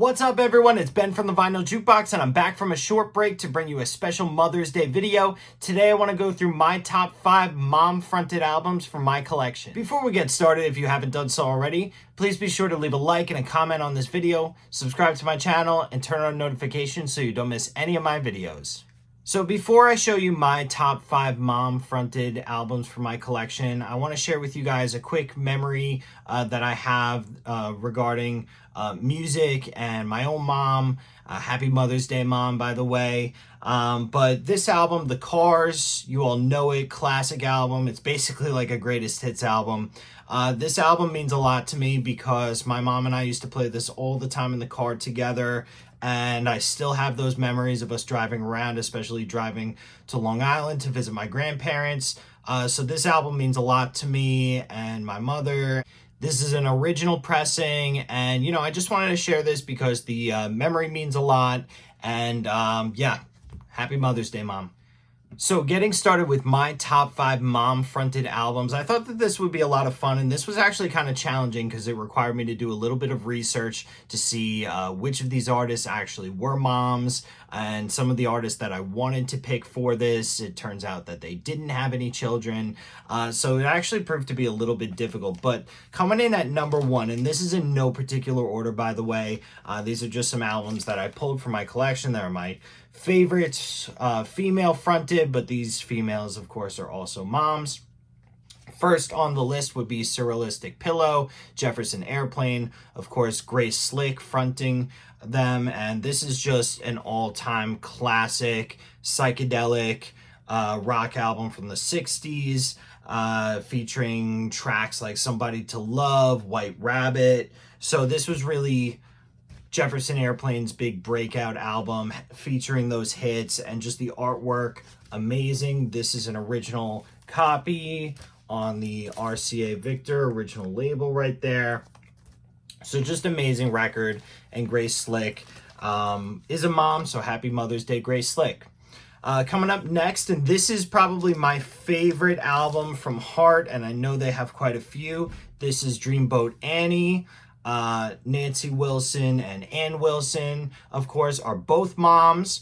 What's up everyone, it's Ben from the Vinyl Jukebox and I'm back from a short break to bring you a special Mother's Day video. Today I want to go through my top 5 mom-fronted albums from my collection. Before we get started, if you haven't done so already, please be sure to leave a like and a comment on this video, subscribe to my channel, and turn on notifications so you don't miss any of my videos. So before I show you my top 5 mom-fronted albums for my collection, I want to share with you guys a quick memory that I have regarding music and my own mom. Happy Mother's Day, Mom, by the way. But this album, The Cars, you all know it, classic album. It's basically like a greatest hits album. This album means a lot to me because my mom and I used to play this all the time in the car together. And I still have those memories of us driving around, especially driving to Long Island to visit my grandparents. So this album means a lot to me and my mother. This is an original pressing, and you know, I just wanted to share this because the memory means a lot. And yeah, happy Mother's Day, Mom. So getting started with my top 5 mom-fronted albums, I thought that this would be a lot of fun, and this was actually kind of challenging because it required me to do a little bit of research to see which of these artists actually were moms, and some of the artists that I wanted to pick for this, it turns out that they didn't have any children, so it actually proved to be a little bit difficult. But coming in at number 1, and this is in no particular order, by the way, these are just some albums that I pulled from my collection that are my favorites, female fronted, but these females of course are also moms. First on the list would be Surrealistic Pillow, Jefferson Airplane, of course Grace Slick fronting them, and this is just an all-time classic psychedelic rock album from the 60s, featuring tracks like Somebody to Love, White Rabbit. So this was really Jefferson Airplane's big breakout album, featuring those hits, and just the artwork, amazing. This is an original copy on the RCA Victor original label right there. So just amazing record, and Grace Slick is a mom, so happy Mother's Day, Grace Slick. Coming up next, and this is probably my favorite album from Heart, and I know they have quite a few. This is Dreamboat Annie. Nancy Wilson and Annwilson, of course, are both moms.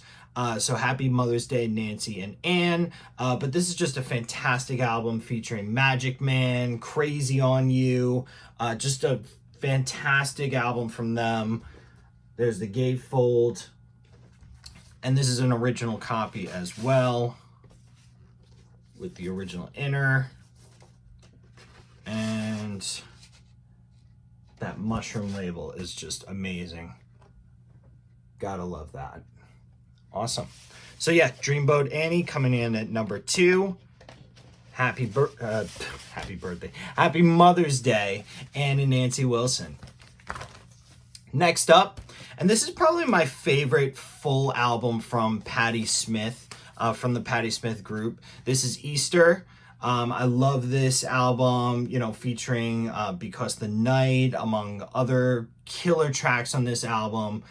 So happy Mother's Day, Nancy and Ann. But this is just a fantastic album featuring Magic Man, Crazy on You. Just a fantastic album from them. There's the gatefold. And this is an original copy as well, with the original inner. And that mushroom label is just amazing. Gotta love that. Awesome. So yeah, Dreamboat Annie coming in at number 2. Happy birthday. Happy Mother's Day, Ann and Nancy Wilson. Next up, and this is probably my favorite full album from Pattismith, from the Pattismith group. This is Easter. I love this album, you know, featuring Because the Night, among other killer tracks on this album.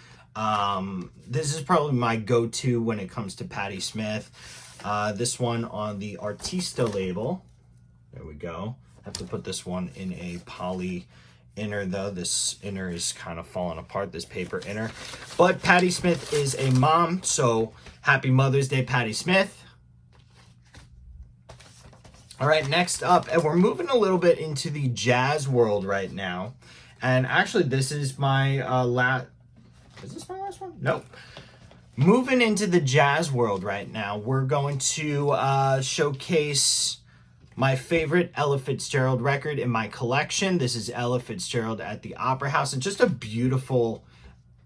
This is probably my go-to when it comes to Pattismith. This one on the Artista label. There we go. I have to put this one in a poly inner, though. This inner is kind of falling apart, this paper inner. But Pattismith is a mom, so happy Mother's Day, Pattismith. All right, next up, and we're moving a little bit into the jazz world right now. And actually, this is my is this my last one? Nope. Moving into the jazz world right now, we're going to showcase my favorite Ella Fitzgerald record in my collection. This is Ella Fitzgerald at the Opera House, and just a beautiful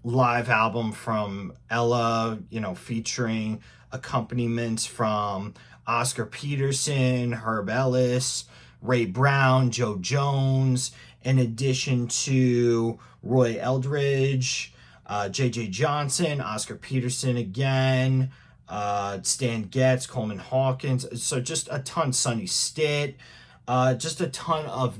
live album from Ella, you know, featuring accompaniments from Oscar Peterson, Herb Ellis, Ray Brown, Joe Jones, in addition to Roy Eldridge, J.J. Johnson, Oscar Peterson again, Stan Getz, Coleman Hawkins. So just a ton, Sonny Stitt, just a ton of,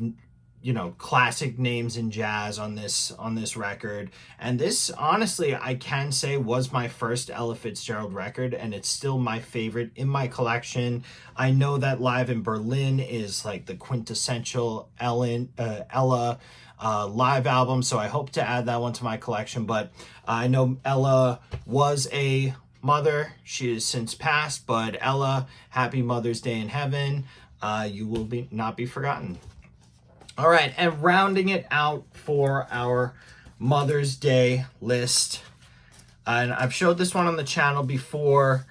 you know, classic names in jazz on this record. And this, honestly, I can say was my first Ella Fitzgerald record, and it's still my favorite in my collection. I know that Live in Berlin is like the quintessential Ella live album, so I hope to add that one to my collection. But I know Ella was a mother. She has since passed, but Ella, happy Mother's Day in heaven. You will not be forgotten. All right, and rounding it out for our Mother's Day list, and I've showed this one on the channel before,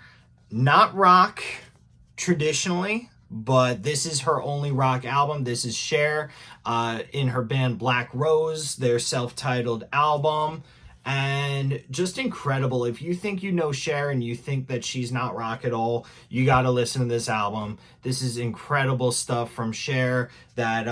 not rock traditionally, but this is her only rock album. This is Cher in her band Black Rose, their self-titled album. And just incredible. If you think you know Cher and you think that she's not rock at all, you got to listen to this album. This is incredible stuff from Cher. That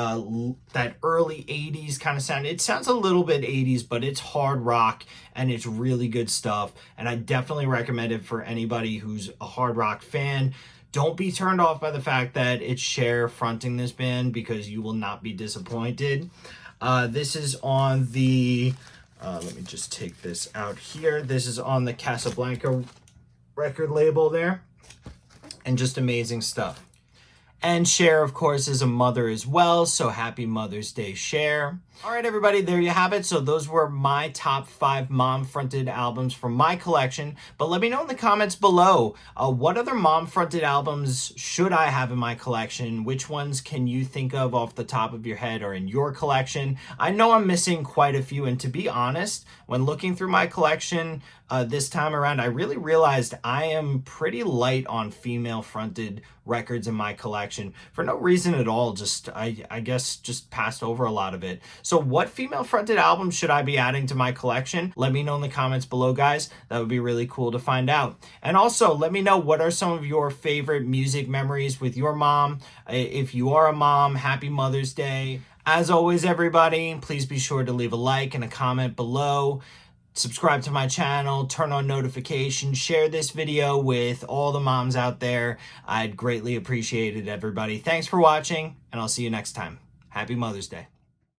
early 80s kind of sound. It sounds a little bit 80s, but it's hard rock and it's really good stuff. And I definitely recommend it for anybody who's a hard rock fan. Don't be turned off by the fact that it's Cher fronting this band, because you will not be disappointed. This is on the... let me just take this out here. This is on the Casablanca record label there. And just amazing stuff. And Cher, of course, is a mother as well. So happy Mother's Day, Cher. All right, everybody, there you have it. So those were my top 5 mom-fronted albums from my collection. But let me know in the comments below, what other mom-fronted albums should I have in my collection? Which ones can you think of off the top of your head or in your collection? I know I'm missing quite a few. And to be honest, when looking through my collection this time around, I really realized I am pretty light on female-fronted records in my collection for no reason at all. Just, I guess, just passed over a lot of it. So what female-fronted albums should I be adding to my collection? Let me know in the comments below, guys. That would be really cool to find out. And also, let me know what are some of your favorite music memories with your mom. If you are a mom, happy Mother's Day. As always, everybody, please be sure to leave a like and a comment below. Subscribe to my channel, turn on notifications, share this video with all the moms out there. I'd greatly appreciate it, everybody. Thanks for watching, and I'll see you next time. Happy Mother's Day.